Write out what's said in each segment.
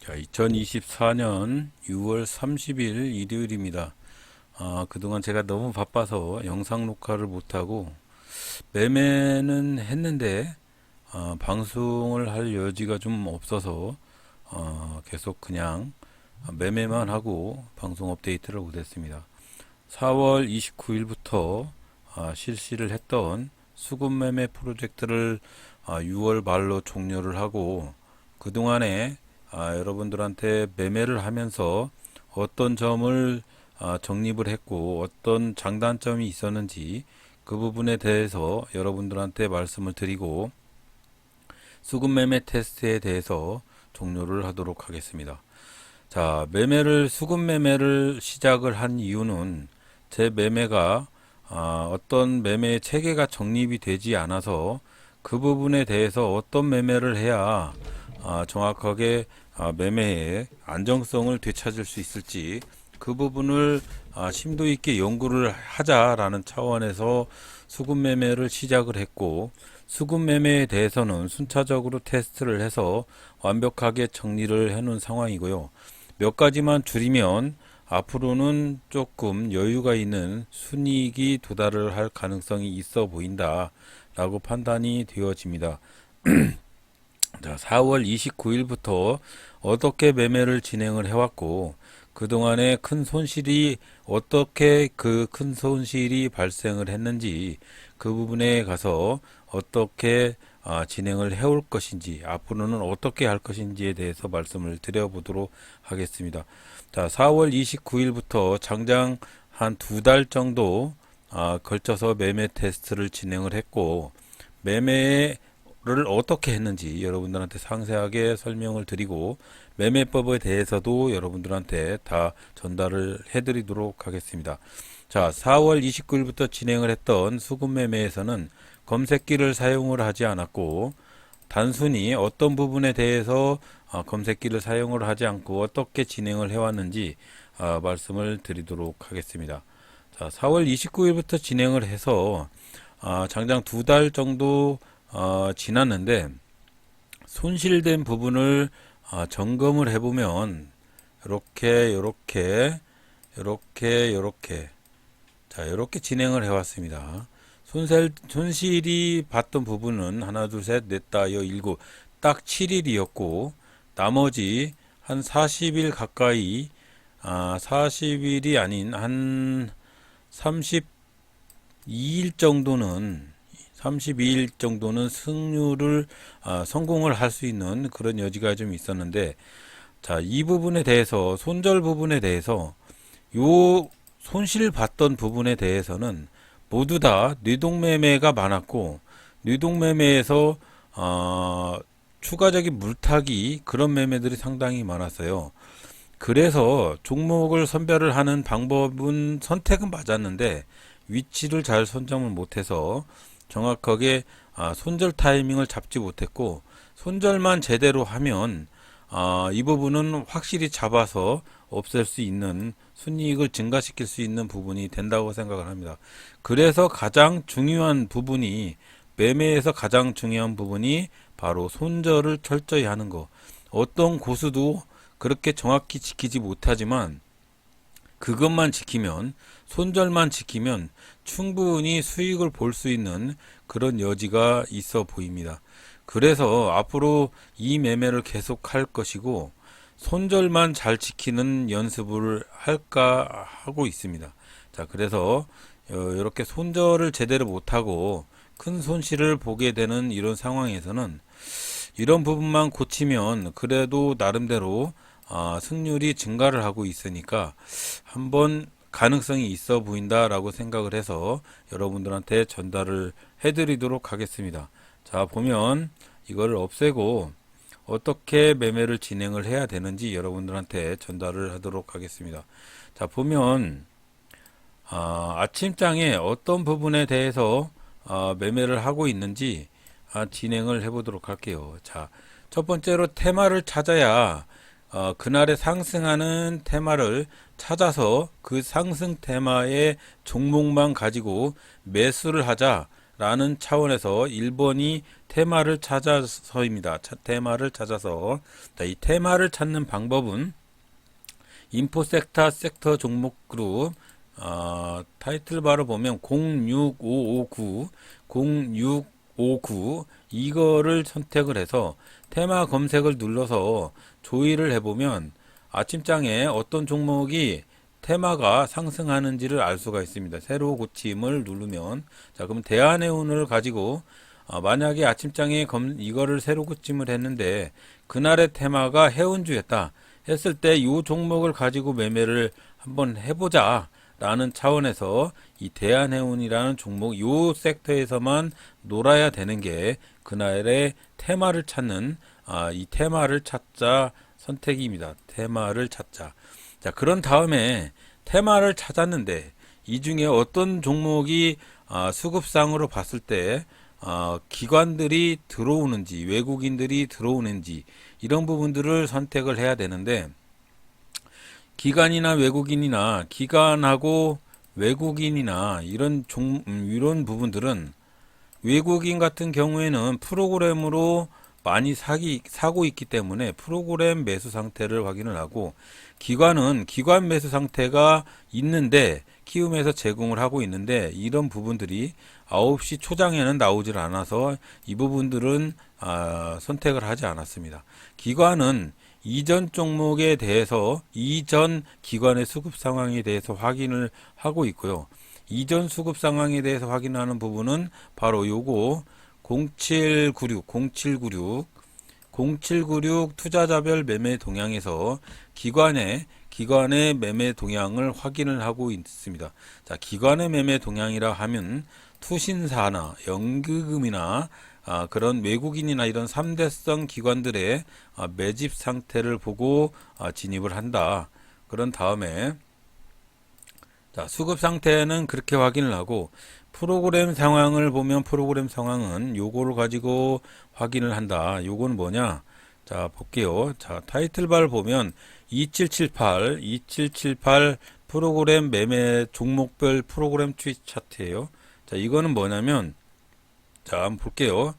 자, 2024년 6월 30일 일요일입니다. 그동안 제가 너무 바빠서 영상 녹화를 못하고 매매는 했는데 방송을 할 여지가 좀 없어서 계속 그냥 매매만 하고 방송 업데이트를 못했습니다. 4월 29일부터 실시를 했던 수급 매매 프로젝트를 6월 말로 종료를 하고 그동안에 여러분들한테 매매를 하면서 어떤 점을 적립을 했고 어떤 장단점이 있었는지 그 부분에 대해서 여러분들한테 말씀을 드리고 수급 매매 테스트에 대해서 종료를 하도록 하겠습니다. 자, 수급 매매를 시작을 한 이유는 제 매매가 어떤 매매 체계가 정립이 되지 않아서 그 부분에 대해서 어떤 매매를 해야 정확하게 매매의 안정성을 되찾을 수 있을지 그 부분을 심도 있게 연구를 하자라는 차원에서 수급 매매를 시작을 했고 수급 매매에 대해서는 순차적으로 테스트를 해서 완벽하게 정리를 해 놓은 상황이고요. 몇 가지만 줄이면 앞으로는 조금 여유가 있는 순이익이 도달을 할 가능성이 있어 보인다 라고 판단이 되어집니다. 자, 4월 29일부터 어떻게 매매를 진행을 해왔고 그동안에 큰 손실이 어떻게 그 큰 손실이 발생을 했는지 그 부분에 가서 어떻게 진행을 해올 것인지 앞으로는 어떻게 할 것인지에 대해서 말씀을 드려보도록 하겠습니다. 자, 4월 29일부터 장장 한 2달 정도 걸쳐서 매매 테스트를 진행을 했고 매매를 어떻게 했는지 여러분들한테 상세하게 설명을 드리고 매매법에 대해서도 여러분들한테 다 전달을 해드리도록 하겠습니다. 자, 4월 29일부터 진행을 했던 수급 매매에서는 검색기를 사용을 하지 않았고 단순히 어떤 부분에 대해서 검색기를 사용을 하지 않고 어떻게 진행을 해왔는지 말씀을 드리도록 하겠습니다. 자, 4월 29일부터 진행을 해서 장장 2달 정도 지났는데 손실된 부분을 점검을 해보면 요렇게 자, 이렇게 진행을 해왔습니다. 손실이 봤던 부분은 하나, 둘, 셋, 넷, 다, 여, 일곱, 딱 7일이었고 나머지 한 40일 가까이 40일이 아닌 한 32일 정도는 승률을 성공을 할 수 있는 그런 여지가 좀 있었는데 자, 이 부분에 대해서 손절 부분에 대해서 요 손실 봤던 부분에 대해서는 모두 다 뇌동매매가 많았고 뇌동매매에서 추가적인 물타기 그런 매매들이 상당히 많았어요. 그래서 종목을 선별을 하는 방법은 선택은 맞았는데 위치를 잘 선점을 못해서 정확하게 손절 타이밍을 잡지 못했고 손절만 제대로 하면 이 부분은 확실히 잡아서 없앨 수 있는 순이익을 증가시킬 수 있는 부분이 된다고 생각을 합니다. 그래서 가장 중요한 부분이 매매에서 가장 중요한 부분이 바로 손절을 철저히 하는 거. 어떤 고수도 그렇게 정확히 지키지 못하지만 그것만 지키면 손절만 지키면 충분히 수익을 볼 수 있는 그런 여지가 있어 보입니다. 그래서 앞으로 이 매매를 계속 할 것이고 손절만 잘 지키는 연습을 할까 하고 있습니다. 자, 그래서 이렇게 손절을 제대로 못하고 큰 손실을 보게 되는 이런 상황에서는 이런 부분만 고치면 그래도 나름대로 승률이 증가를 하고 있으니까 한번 가능성이 있어 보인다라고 생각을 해서 여러분들한테 전달을 해드리도록 하겠습니다. 자, 보면 이걸 없애고 어떻게 매매를 진행을 해야 되는지 여러분들한테 전달을 하도록 하겠습니다. 자, 보면 아침장에 어떤 부분에 대해서 매매를 하고 있는지 진행을 해보도록 할게요. 자, 첫 번째로 테마를 찾아야 그날에 상승하는 테마를 찾아서 그 상승 테마의 종목만 가지고 매수를 하자. 라는 차원에서 1번이 테마를 찾아서입니다. 테마를 찾아서. 자, 이 테마를 찾는 방법은 인포섹터 섹터 종목 그룹 타이틀 바로 보면 06559 이거를 선택을 해서 테마 검색을 눌러서 조회를 해보면 아침장에 어떤 종목이 테마가 상승하는지를 알 수가 있습니다. 새로 고침을 누르면 자 그럼 대한해운을 가지고 만약에 아침장에 이거를 새로 고침을 했는데 그날의 테마가 해운주였다 했을 때 이 종목을 가지고 매매를 한번 해보자 라는 차원에서 이 대한해운이라는 종목 이 섹터에서만 놀아야 되는 게 그날의 테마를 찾는 이 테마를 찾자 선택입니다. 테마를 찾자. 자, 그런 다음에 테마를 찾았는데 이 중에 어떤 종목이 수급상으로 봤을 때 기관들이 들어오는지 외국인들이 들어오는지 이런 부분들을 선택을 해야 되는데 기관이나 외국인이나 기관하고 외국인이나 이런 부분들은 외국인 같은 경우에는 프로그램으로 많이 사고 있기 때문에 프로그램 매수 상태를 확인을 하고 기관은 기관 매수 상태가 있는데 키움에서 제공을 하고 있는데 이런 부분들이 9시 초장에는 나오질 않아서 이 부분들은 선택을 하지 않았습니다. 기관은 이전 종목에 대해서 이전 기관의 수급 상황에 대해서 확인을 하고 있고요. 이전 수급 상황에 대해서 확인하는 부분은 바로 요거 0796 투자자별 매매 동향에서 기관의 매매 동향을 확인을 하고 있습니다. 자, 기관의 매매 동향이라 하면 투신사나 연기금이나 그런 외국인이나 이런 3대성 기관들의 매집 상태를 보고 진입을 한다. 그런 다음에 자, 수급 상태는 그렇게 확인을 하고 프로그램 상황을 보면 프로그램 상황은 요거를 가지고 확인을 한다. 요거는 뭐냐? 자, 볼게요. 자, 타이틀바를 보면 2778 프로그램 매매 종목별 프로그램 트윗 차트예요. 자, 이거는 뭐냐면 자, 한번 볼게요.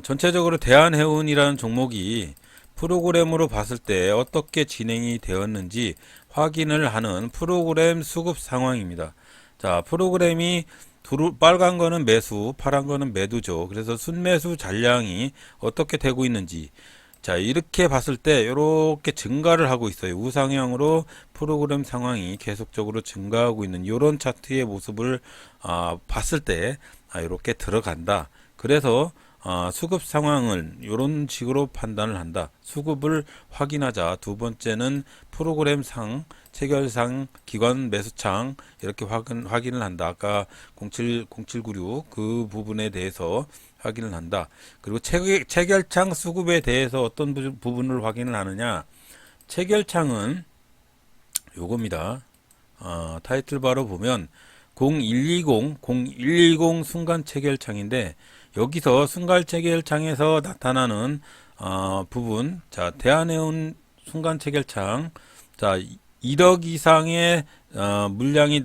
전체적으로 대한해운이라는 종목이 프로그램으로 봤을 때 어떻게 진행이 되었는지 확인을 하는 프로그램 수급 상황입니다. 자, 프로그램이 빨간 거는 매수, 파란 거는 매도죠. 그래서 순매수 잔량이 어떻게 되고 있는지. 자, 이렇게 봤을 때 이렇게 증가를 하고 있어요. 우상향으로 프로그램 상황이 계속적으로 증가하고 있는 이런 차트의 모습을 봤을 때 이렇게 들어간다. 그래서 수급 상황을 이런 식으로 판단을 한다. 수급을 확인하자. 두 번째는 프로그램상, 체결상, 기관 매수창 이렇게 확인을 한다. 아까 0796 그 부분에 대해서 확인을 한다. 그리고 체결창 수급에 대해서 어떤 부분을 확인을 하느냐. 체결창은 요겁니다. 타이틀 바로 보면 0120 순간 체결창인데 여기서 순간 체결창에서 나타나는 부분, 자, 대한해운 순간 체결창, 자, 1억 이상의 물량이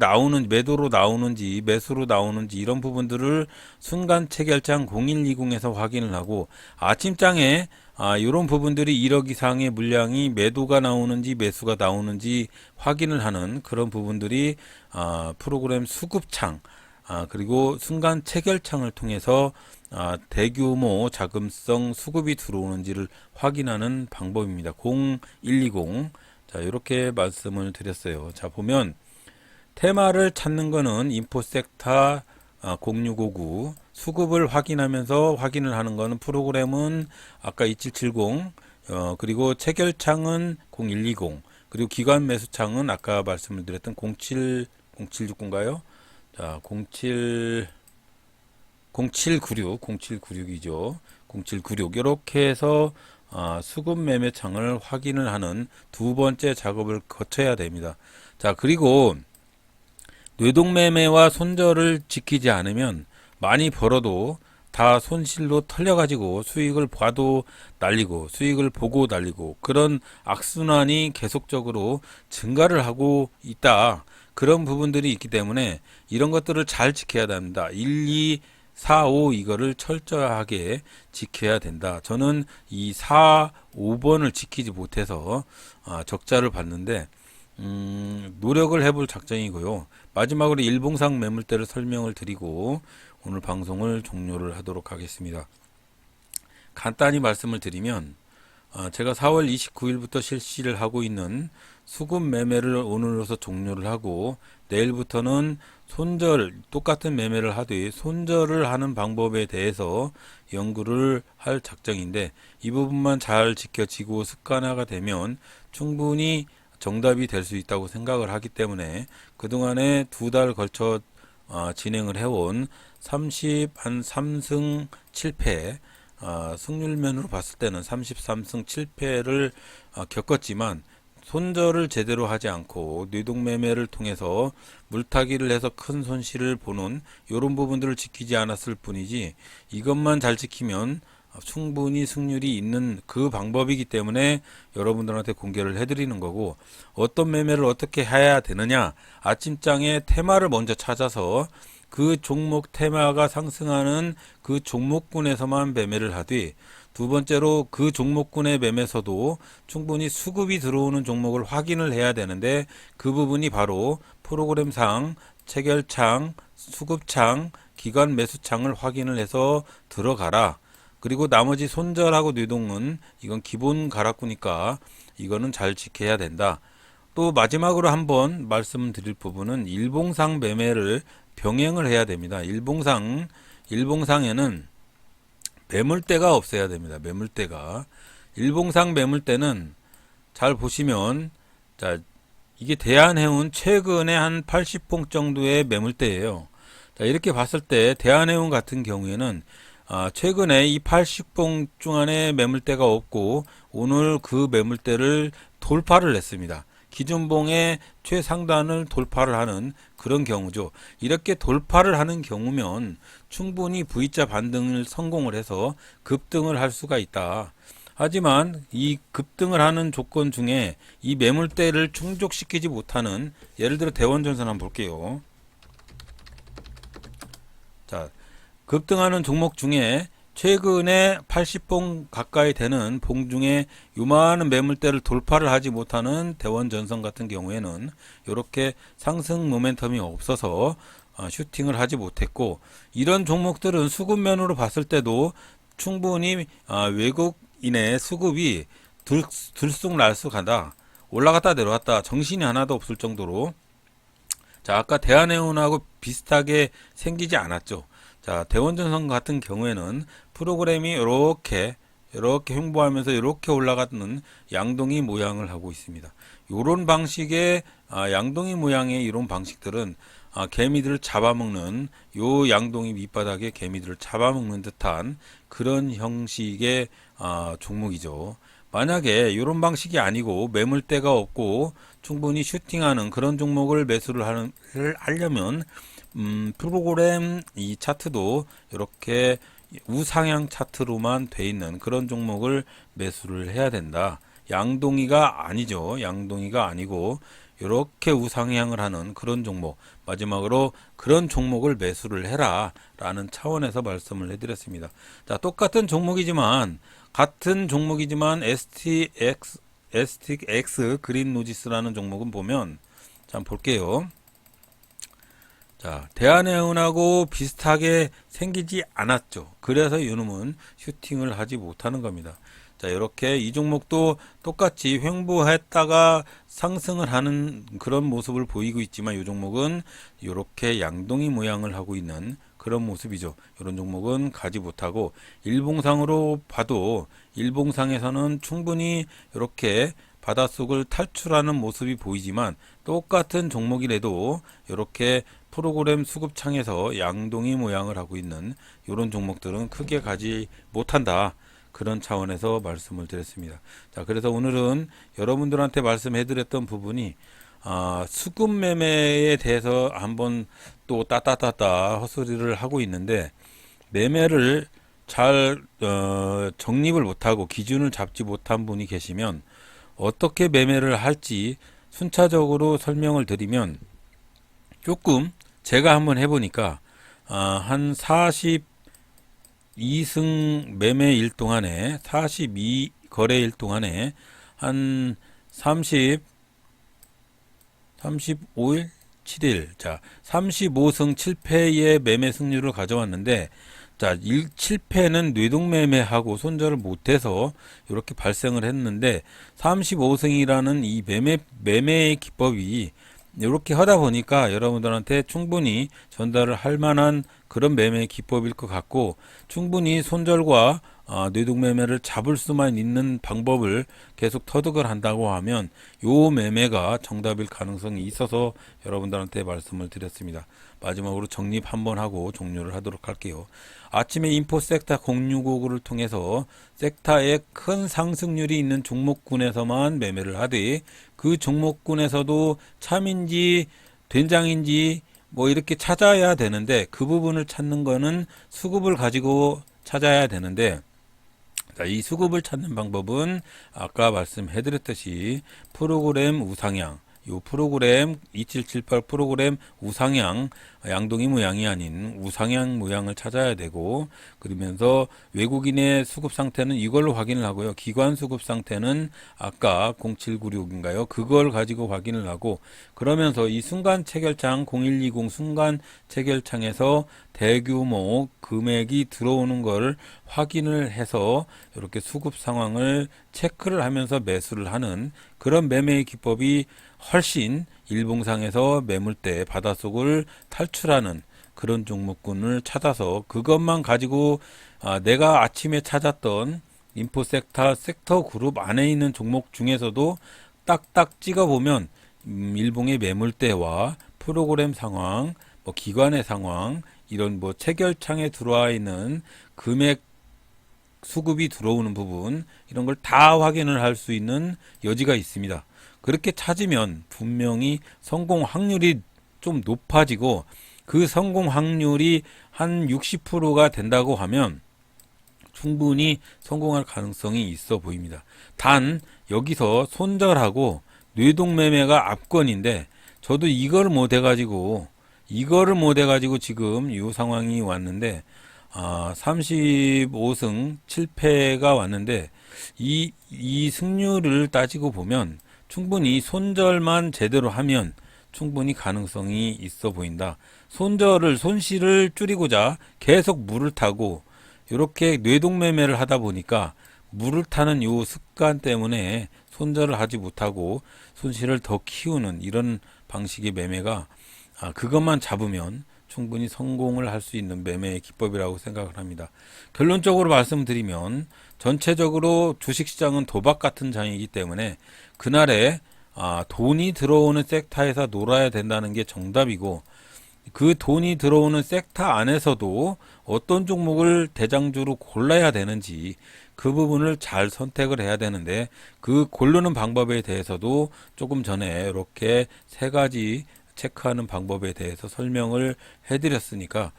매도로 나오는지 매수로 나오는지 이런 부분들을 순간 체결창 0120에서 확인을 하고 아침장에 이런 부분들이 1억 이상의 물량이 매도가 나오는지 매수가 나오는지 확인을 하는 그런 부분들이 프로그램 수급창 그리고 순간 체결창을 통해서 대규모 자금성 수급이 들어오는지를 확인하는 방법입니다. 0120 자, 이렇게 말씀을 드렸어요. 자, 보면 테마를 찾는 거는 인포섹터 0659 수급을 확인하면서 확인을 하는 거는 프로그램은 아까 2770 그리고 체결창은 0120 그리고 기관 매수창은 아까 말씀을 드렸던 0769인가요? 자, 0796이죠. 0796 이렇게 해서 수급 매매창을 확인을 하는 두 번째 작업을 거쳐야 됩니다. 자, 그리고 뇌동매매와 손절을 지키지 않으면 많이 벌어도 다 손실로 털려가지고 수익을 봐도 날리고 수익을 보고 날리고 그런 악순환이 계속적으로 증가를 하고 있다. 그런 부분들이 있기 때문에 이런 것들을 잘 지켜야 됩니다. 1, 2 4, 5 이거를 철저하게 지켜야 된다. 저는 이 4, 5번을 지키지 못해서 적자를 봤는데 노력을 해볼 작정이고요. 마지막으로 일봉상 매물대를 설명을 드리고 오늘 방송을 종료를 하도록 하겠습니다. 간단히 말씀을 드리면 제가 4월 29일부터 실시를 하고 있는 수급 매매를 오늘로서 종료를 하고 내일부터는 손절 똑같은 매매를 하되 손절을 하는 방법에 대해서 연구를 할 작정인데 이 부분만 잘 지켜지고 습관화가 되면 충분히 정답이 될 수 있다고 생각을 하기 때문에 그동안에 2달 걸쳐 진행을 해온 3승 7패 승률면으로 봤을 때는 33승 7패를 겪었지만 손절을 제대로 하지 않고 뇌동매매를 통해서 물타기를 해서 큰 손실을 보는 이런 부분들을 지키지 않았을 뿐이지 이것만 잘 지키면 충분히 승률이 있는 그 방법이기 때문에 여러분들한테 공개를 해드리는 거고 어떤 매매를 어떻게 해야 되느냐 아침장에 테마를 먼저 찾아서 그 종목 테마가 상승하는 그 종목군에서만 매매를 하되 두 번째로 그 종목군의 매매에서도 충분히 수급이 들어오는 종목을 확인을 해야 되는데 그 부분이 바로 프로그램상 체결창, 수급창, 기관 매수창을 확인을 해서 들어가라. 그리고 나머지 손절하고 뇌동은 이건 기본 가락구니까 이거는 잘 지켜야 된다. 또 마지막으로 한번 말씀드릴 부분은 일봉상 매매를 병행을 해야 됩니다. 일봉상에는 매물대가 없어야 됩니다. 매물대가. 일봉상 매물대는 잘 보시면 자 이게 대한해운 최근에 한 80봉 정도의 매물대예요. 자 이렇게 봤을 때 대한해운 같은 경우에는 최근에 이 80봉 중 안에 매물대가 없고 오늘 그 매물대를 돌파를 했습니다. 기준봉의 최상단을 돌파를 하는 그런 경우죠. 이렇게 돌파를 하는 경우면 충분히 V자 반등을 성공을 해서 급등을 할 수가 있다. 하지만 이 급등을 하는 조건 중에 이 매물대를 충족시키지 못하는 예를 들어 대원전선 한번 볼게요. 자, 급등하는 종목 중에 최근에 80봉 가까이 되는 봉 중에 요만한 매물대를 돌파를 하지 못하는 대원전선 같은 경우에는 이렇게 상승 모멘텀이 없어서 슈팅을 하지 못했고 이런 종목들은 수급면으로 봤을 때도 충분히 외국인의 수급이 들쑥날쑥하다. 올라갔다 내려왔다. 정신이 하나도 없을 정도로 자 아까 대한해운하고 비슷하게 생기지 않았죠. 자, 대원전선 같은 경우에는 프로그램이 이렇게 횡보하면서 이렇게 올라가는 양동이 모양을 하고 있습니다. 이런 방식의 양동이 모양의 이런 방식들은 개미들을 잡아먹는 요 양동이 밑바닥에 개미들을 잡아먹는 듯한 그런 형식의 종목이죠. 만약에 이런 방식이 아니고 매물대가 없고 충분히 슈팅하는 그런 종목을 매수를 하려면 프로그램 이 차트도 이렇게 우상향 차트로만 돼 있는 그런 종목을 매수를 해야 된다. 양동이가 아니죠. 양동이가 아니고 이렇게 우상향을 하는 그런 종목 마지막으로 그런 종목을 매수를 해라 라는 차원에서 말씀을 해드렸습니다. 자 똑같은 종목이지만 같은 종목이지만 STX 그린노지스라는 종목은 보면 자 한번 볼게요. 자, 대한해운하고 비슷하게 생기지 않았죠. 그래서 이놈은 슈팅을 하지 못하는 겁니다. 자, 이렇게 이 종목도 똑같이 횡보했다가 상승을 하는 그런 모습을 보이고 있지만 이 종목은 이렇게 양동이 모양을 하고 있는 그런 모습이죠. 이런 종목은 가지 못하고 일봉상으로 봐도 일봉상에서는 충분히 이렇게 바닷속을 탈출하는 모습이 보이지만 똑같은 종목이라도 이렇게 프로그램 수급창에서 양동이 모양을 하고 있는 이런 종목들은 크게 가지 못한다. 그런 차원에서 말씀을 드렸습니다. 자, 그래서 오늘은 여러분들한테 말씀해 드렸던 부분이 수급 매매에 대해서 한번 또 따따따따 헛소리를 하고 있는데 매매를 잘 정립을 못하고 기준을 잡지 못한 분이 계시면 어떻게 매매를 할지 순차적으로 설명을 드리면 조금 제가 한번 해보니까 한 42승 매매일 동안에 42거래일 동안에 한 35일 7일 자 35승 7패의 매매 승률을 가져왔는데 자 7패는 뇌동매매하고 손절을 못해서 이렇게 발생을 했는데 35승이라는 이 매매의 기법이 이렇게 하다 보니까 여러분들한테 충분히 전달을 할 만한 그런 매매 기법일 것 같고 충분히 손절과 뇌동매매를 잡을 수만 있는 방법을 계속 터득을 한다고 하면 요 매매가 정답일 가능성이 있어서 여러분들한테 말씀을 드렸습니다. 마지막으로 정립 한번 하고 종료를 하도록 할게요. 아침에 인포 섹터 065를 통해서 섹터의 큰 상승률이 있는 종목군에서만 매매를 하되 그 종목군에서도 참인지 된장인지 뭐 이렇게 찾아야 되는데 그 부분을 찾는 거는 수급을 가지고 찾아야 되는데 자, 이 수급을 찾는 방법은 아까 말씀해드렸듯이 프로그램 우상향 요 프로그램 2778 프로그램 우상향 양동이 모양이 아닌 우상향 모양을 찾아야 되고 그러면서 외국인의 수급 상태는 이걸로 확인을 하고요. 기관 수급 상태는 아까 0796인가요? 그걸 가지고 확인을 하고 그러면서 이 순간 체결창 0120 순간 체결창에서 대규모 금액이 들어오는 걸 확인을 해서 이렇게 수급 상황을 체크를 하면서 매수를 하는 그런 매매의 기법이 훨씬 일봉상에서 매물대 바닷속을 탈출하는 그런 종목군을 찾아서 그것만 가지고 내가 아침에 찾았던 인포섹터 섹터 그룹 안에 있는 종목 중에서도 딱딱 찍어보면 일봉의 매물대와 프로그램 상황, 뭐 기관의 상황 이런 뭐 체결창에 들어와 있는 금액 수급이 들어오는 부분 이런 걸 다 확인을 할 수 있는 여지가 있습니다. 그렇게 찾으면 분명히 성공 확률이 좀 높아지고 그 성공 확률이 한 60%가 된다고 하면 충분히 성공할 가능성이 있어 보입니다. 단 여기서 손절하고 뇌동매매가 압권인데 저도 이거를 못 해가지고 지금 이 상황이 왔는데 35승 7패가 왔는데 이 승률을 따지고 보면 충분히 손절만 제대로 하면 충분히 가능성이 있어 보인다. 손실을 줄이고자 계속 물을 타고 이렇게 뇌동매매를 하다 보니까 물을 타는 요 습관 때문에 손절을 하지 못하고 손실을 더 키우는 이런 방식의 매매가 그것만 잡으면 충분히 성공을 할 수 있는 매매의 기법이라고 생각을 합니다. 결론적으로 말씀드리면 전체적으로 주식시장은 도박 같은 장이기 때문에 그날에 돈이 들어오는 섹터에서 놀아야 된다는 게 정답이고 그 돈이 들어오는 섹터 안에서도 어떤 종목을 대장주로 골라야 되는지 그 부분을 잘 선택을 해야 되는데 그 고르는 방법에 대해서도 조금 전에 이렇게 세 가지 체크하는 방법에 대해서 설명을 해드렸으니까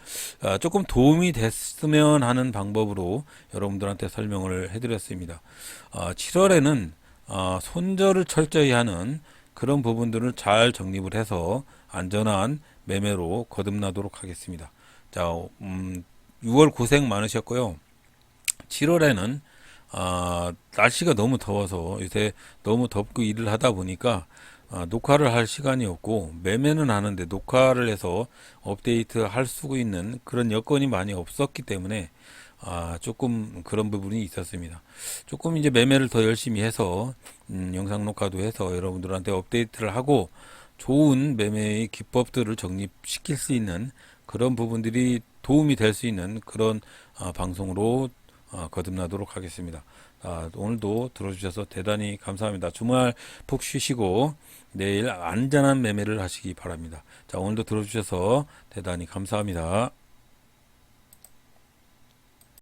조금 도움이 됐으면 하는 방법으로 여러분들한테 설명을 해드렸습니다. 7월에는 손절을 철저히 하는 그런 부분들을 잘 정립을 해서 안전한 매매로 거듭나도록 하겠습니다. 자, 6월 고생 많으셨고요. 7월에는 날씨가 너무 더워서 요새 너무 덥고 일을 하다 보니까 녹화를 할 시간이 없고 매매는 하는데 녹화를 해서 업데이트 할 수 있는 그런 여건이 많이 없었기 때문에 조금 그런 부분이 있었습니다. 조금 이제 매매를 더 열심히 해서 영상 녹화도 해서 여러분들한테 업데이트를 하고 좋은 매매의 기법들을 정립시킬 수 있는 그런 부분들이 도움이 될 수 있는 그런 방송으로 거듭나도록 하겠습니다. 오늘도 들어주셔서 대단히 감사합니다. 주말 푹 쉬시고 내일 안전한 매매를 하시기 바랍니다. 자, 오늘도 들어주셔서 대단히 감사합니다.